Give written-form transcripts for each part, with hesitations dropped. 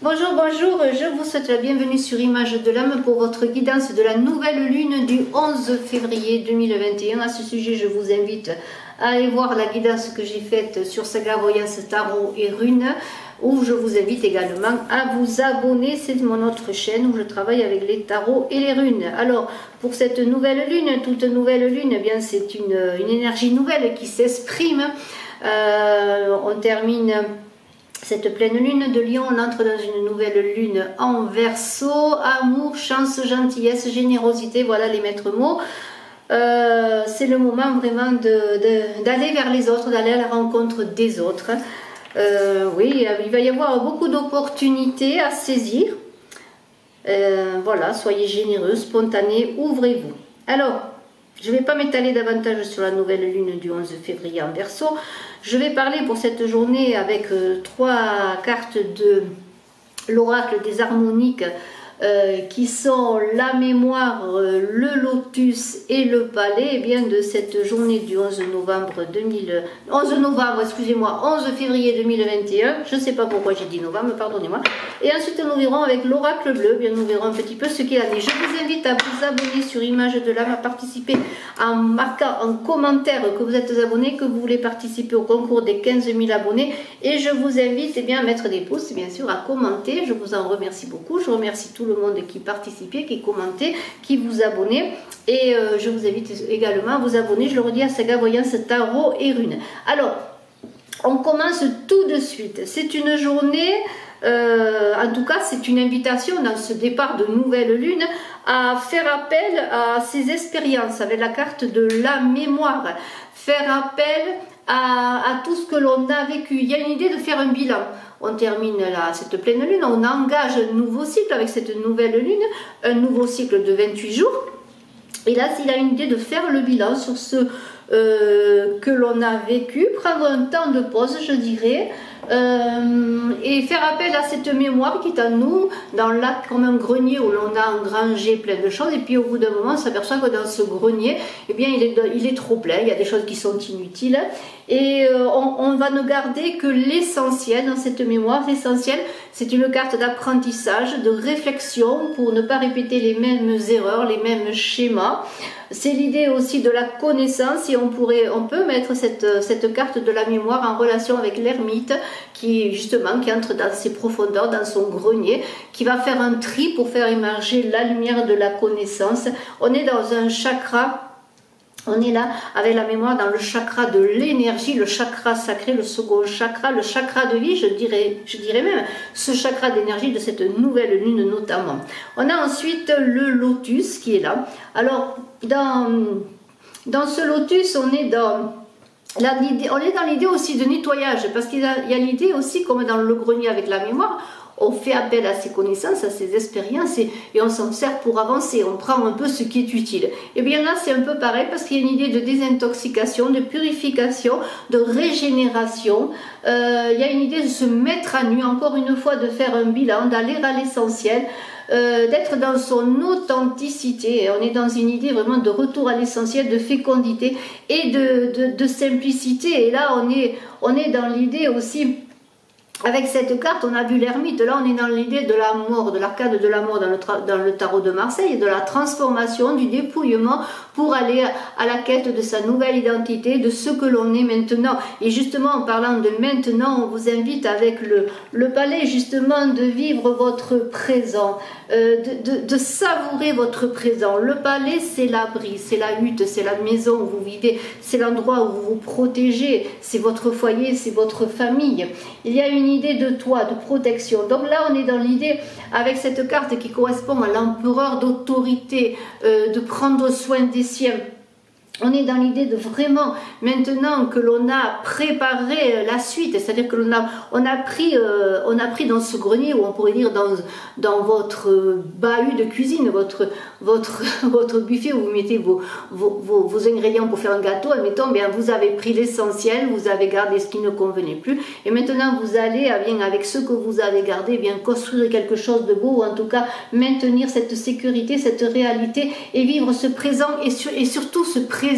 Bonjour, bonjour, je vous souhaite la bienvenue sur Image de l'âme pour votre guidance de la nouvelle lune du 11 février 2021. À ce sujet, je vous invite à aller voir la guidance que j'ai faite sur Saga Voyance Tarot et Runes, où je vous invite également à vous abonner. C'est mon autre chaîne où je travaille avec les tarots et les runes. Alors, pour cette nouvelle lune, toute nouvelle lune, eh bien c'est une énergie nouvelle qui s'exprime. On termine cette pleine lune de Lion, on entre dans une nouvelle lune en Verseau. Amour, chance, gentillesse, générosité, voilà les maîtres mots. C'est le moment vraiment d'aller vers les autres, d'aller à la rencontre des autres. Oui, il va y avoir beaucoup d'opportunités à saisir. Voilà, soyez généreux, spontanés, ouvrez-vous. Alors, je ne vais pas m'étaler davantage sur la nouvelle lune du 11 février en Verseau. Je vais parler pour cette journée avec trois cartes de l'oracle des harmoniques qui sont la mémoire, le lotus et le palais, et bien de cette journée du 11 février 2021. Je ne sais pas pourquoi j'ai dit novembre, pardonnez-moi. Et ensuite nous verrons avec l'oracle bleu, bien nous verrons un petit peu ce qu'il en est. Je vous invite à vous abonner sur Image de l'âme, à participer en marquant en commentaire que vous êtes abonné, que vous voulez participer au concours des 15 000 abonnés, et je vous invite à mettre des pouces, bien sûr, à commenter. Je vous en remercie beaucoup. Je remercie tout le monde qui participait, qui commentait, qui vous abonnait, et je vous invite également à vous abonner, je le redis, à Saga Voyance Tarot et Runes. Alors, on commence tout de suite. C'est une journée, en tout cas c'est une invitation dans ce départ de nouvelle lune à faire appel à ses expériences avec la carte de la mémoire, faire appel à tout ce que l'on a vécu. Il y a une idée de faire un bilan. On termine cette pleine lune, on engage un nouveau cycle avec cette nouvelle lune, un nouveau cycle de 28 jours. Et là, il a une idée de faire le bilan sur ce que l'on a vécu, prendre un temps de pause, je dirais, et faire appel à cette mémoire qui est en nous, dans l'acte comme un grenier où l'on a engrangé plein de choses, et puis au bout d'un moment on s'aperçoit que dans ce grenier, eh bien, il est trop plein, il y a des choses qui sont inutiles, et on va ne garder que l'essentiel dans cette mémoire. L'essentiel, c'est une carte d'apprentissage, de réflexion pour ne pas répéter les mêmes erreurs, les mêmes schémas. C'est l'idée aussi de la connaissance, et on peut mettre cette carte de la mémoire en relation avec l'ermite qui entre dans ses profondeurs, dans son grenier, qui va faire un tri pour faire émerger la lumière de la connaissance. On est dans un chakra. On est là avec la mémoire dans le chakra de l'énergie, le chakra sacré, le second chakra, le chakra de vie, je dirais même ce chakra d'énergie de cette nouvelle lune notamment. On a ensuite le lotus qui est là. Alors dans ce lotus, on est dans l'idée aussi de nettoyage, parce qu'il y a l'idée aussi, comme dans le grenier avec la mémoire, on fait appel à ses connaissances, à ses expériences, et on s'en sert pour avancer, on prend un peu ce qui est utile. Et bien là c'est un peu pareil, parce qu'il y a une idée de désintoxication, de purification, de régénération. Il y a une idée de se mettre à nu, encore une fois de faire un bilan, d'aller à l'essentiel, d'être dans son authenticité. Et on est dans une idée vraiment de retour à l'essentiel, de fécondité et de simplicité. Et là on est dans l'idée aussi. Avec cette carte, on a vu l'ermite, là on est dans l'idée de la mort, de l'arcade de la mort dans le tarot de Marseille, de la transformation, du dépouillement pour aller à la quête de sa nouvelle identité, de ce que l'on est maintenant. Et justement, en parlant de maintenant, on vous invite avec le palais justement de vivre votre présent, de savourer votre présent. Le palais, c'est l'abri, c'est la hutte, c'est la maison où vous vivez, c'est l'endroit où vous vous protégez, c'est votre foyer, c'est votre famille. Il y a une idée de toit, de protection. Donc là, on est dans l'idée, avec cette carte qui correspond à l'empereur d'autorité, de prendre soin des siens. On est dans l'idée de vraiment, maintenant que l'on a préparé la suite, c'est-à-dire que on a pris dans ce grenier, ou on pourrait dire dans votre bahut de cuisine, votre buffet où vous mettez vos ingrédients pour faire un gâteau, admettons, bien vous avez pris l'essentiel, vous avez gardé ce qui ne convenait plus, et maintenant vous allez, bien, avec ce que vous avez gardé, bien construire quelque chose de beau, ou en tout cas maintenir cette sécurité, cette réalité, et vivre ce présent, et surtout ce présent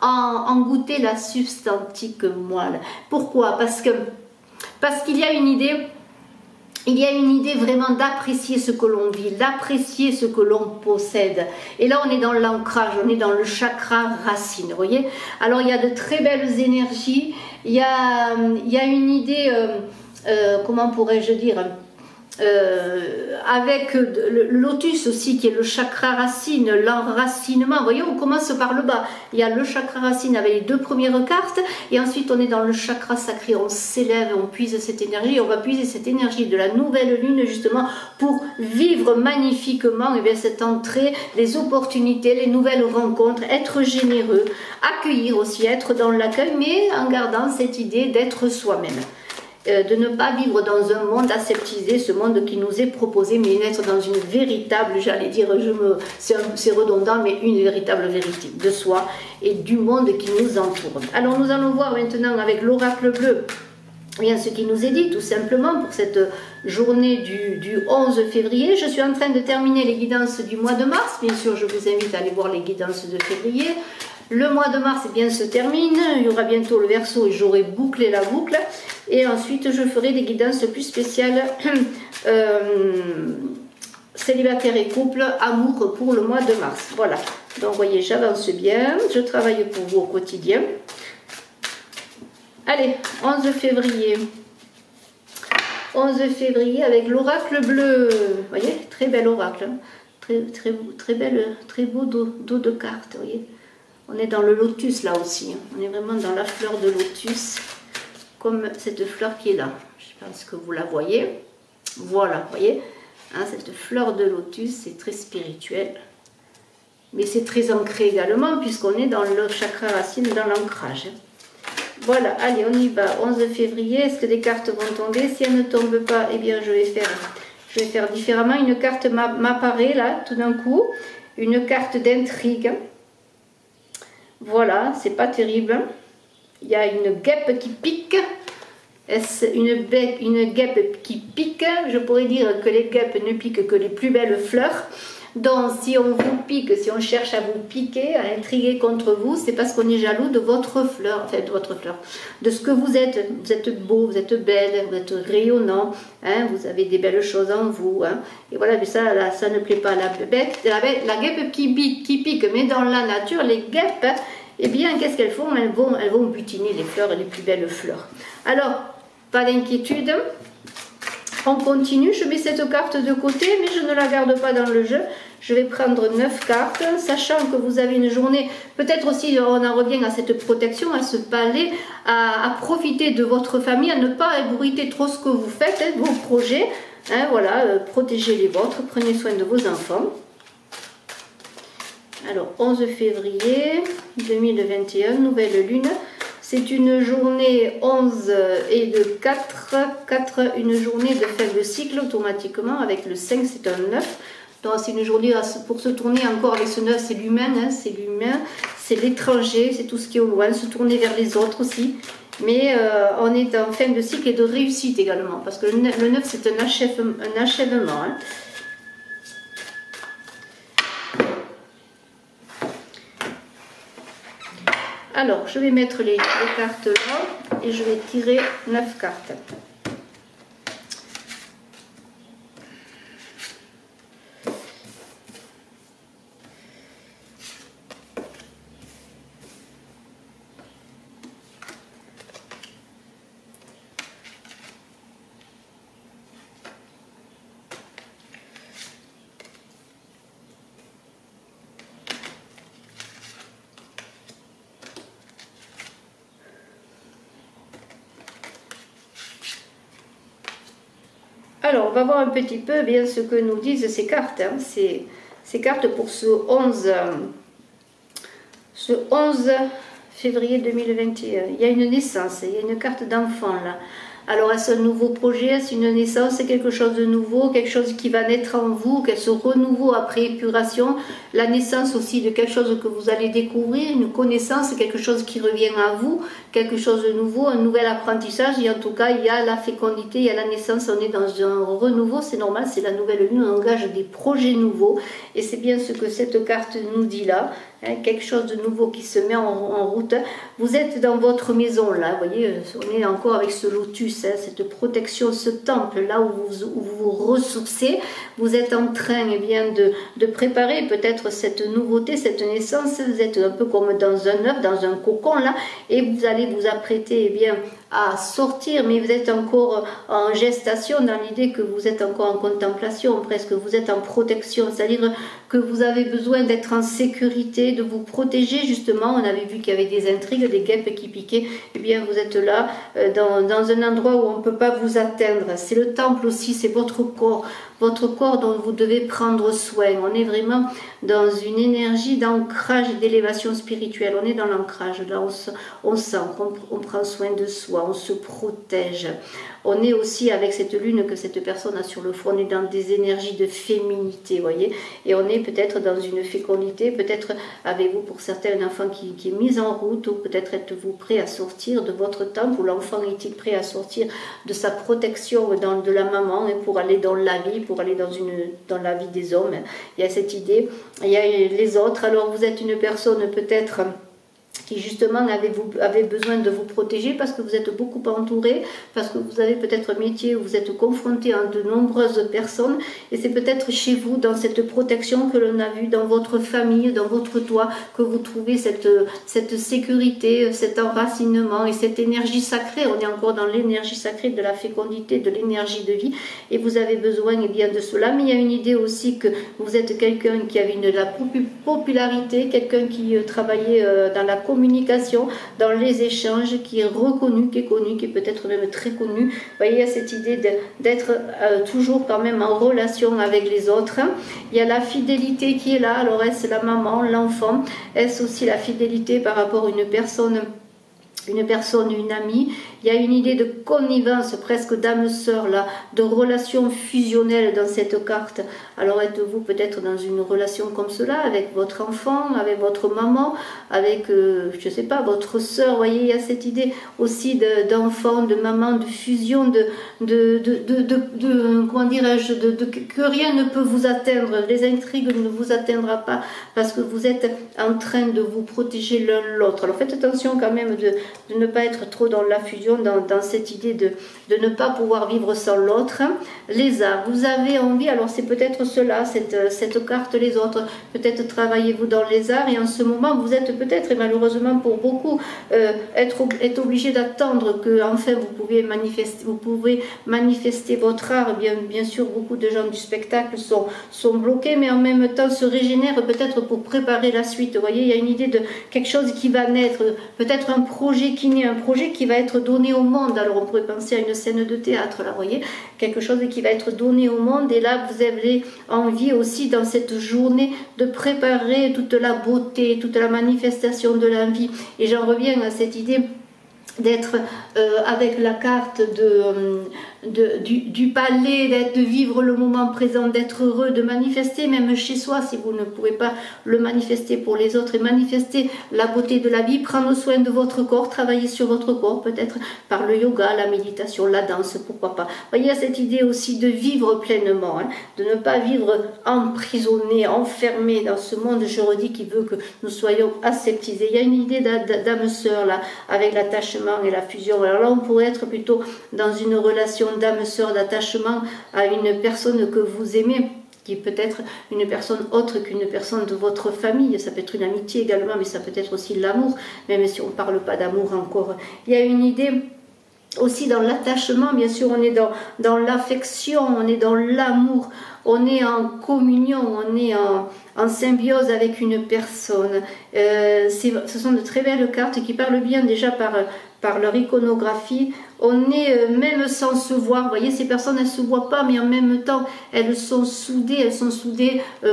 en goûter la substantique moelle. Pourquoi? Parce qu'il y a une idée il y a une idée vraiment d'apprécier ce que l'on vit, d'apprécier ce que l'on possède. Et là, on est dans l'ancrage, on est dans le chakra racine, vous voyez. Alors, il y a de très belles énergies, il y a une idée, comment pourrais-je dire, avec le lotus aussi qui est le chakra racine, l'enracinement. Vous voyez, on commence par le bas. Il y a le chakra racine avec les deux premières cartes et ensuite on est dans le chakra sacré. On s'élève, on puise cette énergie. On va puiser cette énergie de la nouvelle lune justement pour vivre magnifiquement et bien, cette entrée, les opportunités, les nouvelles rencontres, être généreux, accueillir aussi, être dans l'accueil, mais en gardant cette idée d'être soi-même. De ne pas vivre dans un monde aseptisé, ce monde qui nous est proposé, mais d'être dans une véritable, j'allais dire, c'est redondant, mais une véritable vérité de soi et du monde qui nous entoure. Alors nous allons voir maintenant avec l'oracle bleu, bien ce qui nous est dit tout simplement pour cette journée du 11 février. Je suis en train de terminer les guidances du mois de mars, bien sûr je vous invite à aller voir les guidances de février. Le mois de mars eh bien, se termine, il y aura bientôt le Verseau et j'aurai bouclé la boucle. Et ensuite, je ferai des guidances plus spéciales célibataire et couple, amour pour le mois de mars. Voilà, donc vous voyez, j'avance bien, je travaille pour vous au quotidien. Allez, 11 février. 11 février avec l'oracle bleu. Vous voyez, très bel oracle. Hein. Très beau dos de carte, vous voyez. On est dans le lotus là aussi, hein. On est vraiment dans la fleur de lotus, comme cette fleur qui est là. Je pense que vous la voyez. Voilà, vous voyez, hein, cette fleur de lotus, c'est très spirituel. Mais c'est très ancré également, puisqu'on est dans le chakra racine, dans l'ancrage. Voilà, allez, on y va. 11 février, est-ce que des cartes vont tomber? Si elles ne tombent pas, eh bien, je vais faire différemment. Une carte m'apparaît là, tout d'un coup. Une carte d'intrigue. Voilà, c'est pas terrible. Il y a une guêpe qui pique. Est-ce une guêpe qui pique? Je pourrais dire que les guêpes ne piquent que les plus belles fleurs. Donc, si on vous pique, si on cherche à vous piquer, à intriguer contre vous, c'est parce qu'on est jaloux de votre fleur, enfin de votre fleur, de ce que vous êtes. Vous êtes beau, vous êtes belle, vous êtes rayonnant, hein, vous avez des belles choses en vous. Hein. Et voilà, mais ça, là, ça ne plaît pas. La guêpe qui pique, mais dans la nature, les guêpes, eh bien, qu'est-ce qu'elles font? Elles vont butiner les fleurs, les plus belles fleurs. Alors, pas d'inquiétude. On continue, je mets cette carte de côté, mais je ne la garde pas dans le jeu. Je vais prendre 9 cartes, sachant que vous avez une journée, peut-être aussi on en revient à cette protection, à ce palais, à profiter de votre famille, à ne pas ébruiter trop ce que vous faites, hein, vos projets. Hein, voilà, protégez les vôtres, prenez soin de vos enfants. Alors, 11 février 2021, nouvelle lune. C'est une journée 11 et de 4, une journée de fin de cycle automatiquement, avec le 5 c'est un 9. Donc c'est une journée pour se tourner encore avec ce 9, c'est l'humain, hein, c'est l'humain, c'est l'étranger, c'est tout ce qui est au loin, se tourner vers les autres aussi. Mais on est en fin de cycle et de réussite également, parce que le 9 c'est un achèvement. Hein. Alors, je vais mettre les cartes là et je vais tirer 9 cartes. Alors, on va voir un petit peu bien ce que nous disent ces cartes. Hein. Ces cartes pour ce 11 février 2021. Il y a une naissance, il y a une carte d'enfant là. Alors, est-ce un nouveau projet, est-ce une naissance, c'est quelque chose de nouveau, quelque chose qui va naître en vous, quel ce renouveau après épuration, la naissance aussi de quelque chose que vous allez découvrir, une connaissance, quelque chose qui revient à vous, quelque chose de nouveau, un nouvel apprentissage, et en tout cas, il y a la fécondité, il y a la naissance, on est dans un renouveau, c'est normal, c'est la nouvelle lune, on engage des projets nouveaux, et c'est bien ce que cette carte nous dit là, hein, quelque chose de nouveau qui se met en route. Vous êtes dans votre maison là, vous voyez, on est encore avec ce lotus, hein, cette protection, ce temple là où vous vous ressourcez. Vous êtes en train eh bien, de préparer peut-être cette nouveauté, cette naissance. Vous êtes un peu comme dans un œuf, dans un cocon là, et vous allez vous apprêter eh bien, à sortir, mais vous êtes encore en gestation dans l'idée que vous êtes encore en contemplation, presque vous êtes en protection, c'est-à-dire que vous avez besoin d'être en sécurité, de vous protéger justement. On avait vu qu'il y avait des intrigues, des guêpes qui piquaient, et bien vous êtes là dans un endroit où on ne peut pas vous atteindre. C'est le temple aussi, c'est votre corps dont vous devez prendre soin. On est vraiment dans une énergie d'ancrage et d'élévation spirituelle. On est dans l'ancrage, là on sent qu'on prend soin de soi, on se protège. On est aussi avec cette lune que cette personne a sur le front, on est dans des énergies de féminité, vous voyez, et on est peut-être dans une fécondité, peut-être avez-vous pour certains un enfant qui est mis en route, ou peut-être êtes-vous prêt à sortir de votre temple, ou l'enfant est-il prêt à sortir de sa protection de la maman, et pour aller dans la vie, pour aller dans la vie des hommes. Il y a cette idée, il y a les autres. Alors vous êtes une personne peut-être qui justement avez besoin de vous protéger parce que vous êtes beaucoup entouré, parce que vous avez peut-être un métier où vous êtes confronté à de nombreuses personnes, et c'est peut-être chez vous, dans cette protection que l'on a vu, dans votre famille, dans votre toit, que vous trouvez cette sécurité, cet enracinement et cette énergie sacrée. On est encore dans l'énergie sacrée de la fécondité, de l'énergie de vie, et vous avez besoin eh bien, de cela. Mais il y a une idée aussi que vous êtes quelqu'un qui avait de la popularité, quelqu'un qui travaillait dans la communication, dans les échanges, qui est reconnu, qui est connu, qui est peut-être même très connu. Vous voyez, il y a cette idée d'être toujours quand même en relation avec les autres. Il y a la fidélité qui est là. Alors est-ce la maman, l'enfant? Est-ce aussi la fidélité par rapport à une personne, une amie? Il y a une idée de connivence, presque d'âme sœur là, de relation fusionnelle dans cette carte. Alors êtes-vous peut-être dans une relation comme cela avec votre enfant, avec votre maman, avec, je ne sais pas, votre sœur? Vous voyez, il y a cette idée aussi d'enfant, de maman, de fusion, comment dirais-je, que rien ne peut vous atteindre. Les intrigues ne vous atteindra pas parce que vous êtes en train de vous protéger l'un l'autre. Alors faites attention quand même de ne pas être trop dans la fusion, dans cette idée de ne pas pouvoir vivre sans l'autre. Les arts, vous avez envie, alors c'est peut-être cela, cette carte, les autres, peut-être travaillez-vous dans les arts, et en ce moment vous êtes peut-être, et malheureusement pour beaucoup, être obligé d'attendre que enfin vous pouvez manifester votre art. Bien sûr, beaucoup de gens du spectacle sont bloqués, mais en même temps se régénèrent peut-être pour préparer la suite. Vous voyez, il y a une idée de quelque chose qui va naître, peut-être un projet qui naît, un projet qui va être donné au monde. Alors on pourrait penser à une scène de théâtre, là, vous voyez, quelque chose qui va être donné au monde, et là vous avez envie aussi dans cette journée de préparer toute la beauté, toute la manifestation de la vie. Et j'en reviens à cette idée d'être avec la carte du palais, de vivre le moment présent, d'être heureux, de manifester même chez soi si vous ne pouvez pas le manifester pour les autres, et manifester la beauté de la vie, prendre soin de votre corps, travailler sur votre corps, peut-être par le yoga, la méditation, la danse, pourquoi pas. Il y a cette idée aussi de vivre pleinement, hein, de ne pas vivre emprisonné, enfermé dans ce monde, je redis, qui veut que nous soyons aseptisés. Il y a une idée d'âme sœur là, avec l'attachement et la fusion. Alors là, on pourrait être plutôt dans une relation d'âme sœur, d'attachement à une personne que vous aimez, qui peut être une personne autre qu'une personne de votre famille. Ça peut être une amitié également, mais ça peut être aussi l'amour, même si on ne parle pas d'amour encore. Il y a une idée aussi dans l'attachement, bien sûr, on est dans l'affection, on est dans l'amour, on est en communion, on est en symbiose avec une personne. Ce sont de très belles cartes qui parlent bien déjà par leur iconographie. On est même sans se voir, vous voyez, ces personnes, elles ne se voient pas, mais en même temps, elles sont soudées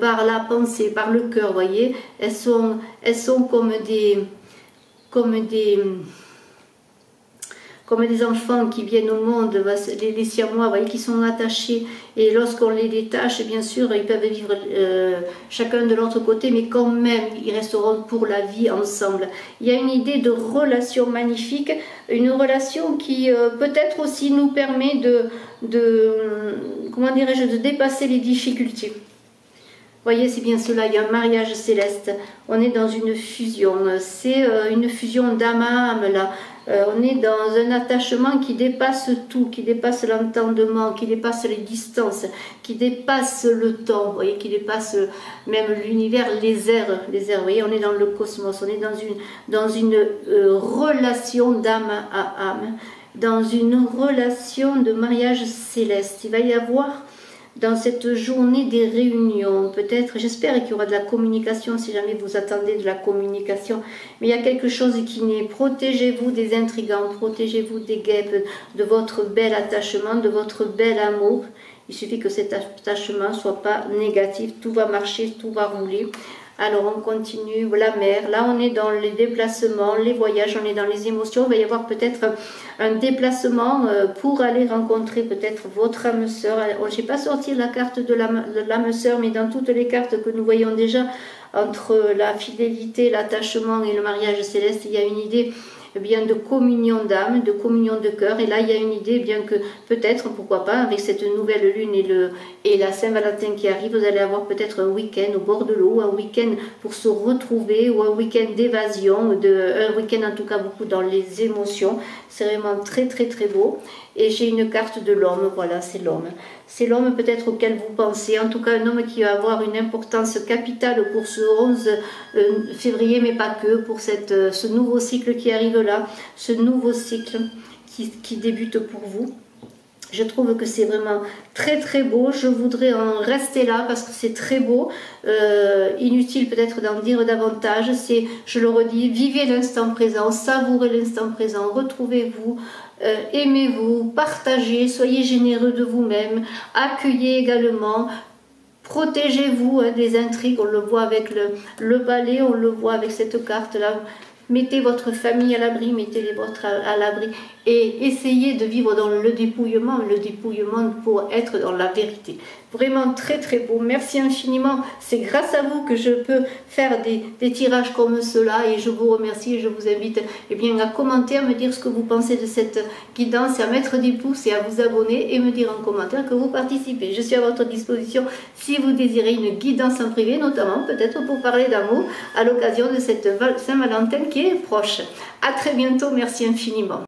par la pensée, par le cœur, vous voyez. Elles sont comme des enfants qui viennent au monde, les siamois, vous voyez, qui sont attachés, et lorsqu'on les détache, bien sûr, ils peuvent vivre chacun de l'autre côté, mais quand même, ils resteront pour la vie ensemble. Il y a une idée de relation magnifique, une relation qui peut-être aussi nous permet comment dirais-je, de dépasser les difficultés. voyez, c'est bien cela, il y a un mariage céleste. On est dans une fusion, c'est une fusion d'âme à âme là. On est dans un attachement qui dépasse tout, qui dépasse l'entendement, qui dépasse les distances, qui dépasse le temps, vous voyez, qui dépasse même l'univers, les airs, vous voyez, on est dans le cosmos, on est dans une relation d'âme à âme, dans une relation de mariage céleste. Il va y avoir dans cette journée des réunions, peut-être, j'espère qu'il y aura de la communication si jamais vous attendez de la communication, mais il y a quelque chose qui n'est, protégez-vous des intrigants, protégez-vous des guêpes, de votre bel attachement, de votre bel amour. Il suffit que cet attachement ne soit pas négatif, tout va marcher, tout va rouler. Alors on continue, la mer, là on est dans les déplacements, les voyages, on est dans les émotions, il va y avoir peut-être un déplacement pour aller rencontrer peut-être votre âme sœur. Je n'ai pas sorti la carte de l'âme sœur, mais dans toutes les cartes que nous voyons déjà, entre la fidélité, l'attachement et le mariage céleste, il y a une idée bien de communion d'âme, de communion de cœur. Et là, il y a une idée bien que peut-être, pourquoi pas, avec cette nouvelle lune et la Saint-Valentin qui arrive, vous allez avoir peut-être un week-end au bord de l'eau, un week-end pour se retrouver ou un week-end d'évasion, un week-end en tout cas beaucoup dans les émotions. C'est vraiment très très très beau. Et j'ai une carte de l'homme, voilà, c'est l'homme. C'est l'homme peut-être auquel vous pensez, en tout cas un homme qui va avoir une importance capitale pour ce 11 février, mais pas que, pour ce nouveau cycle qui arrive là, ce nouveau cycle qui débute pour vous. Je trouve que c'est vraiment très très beau, je voudrais en rester là parce que c'est très beau, inutile peut-être d'en dire davantage, c'est, je le redis, vivez l'instant présent, savourez l'instant présent, retrouvez-vous, aimez-vous, partagez, soyez généreux de vous-même, accueillez également, protégez-vous des intrigues, on le voit avec le balai, on le voit avec cette carte-là. Mettez votre famille à l'abri, mettez-les vôtres à l'abri et essayez de vivre dans le dépouillement pour être dans la vérité. Vraiment très très beau, merci infiniment, c'est grâce à vous que je peux faire des tirages comme cela et je vous remercie et je vous invite à commenter, à me dire ce que vous pensez de cette guidance, à mettre des pouces et à vous abonner et me dire en commentaire que vous participez. Je suis à votre disposition si vous désirez une guidance en privé, notamment peut-être pour parler d'amour à l'occasion de cette Saint-Valentin qui est proche. À très bientôt, merci infiniment.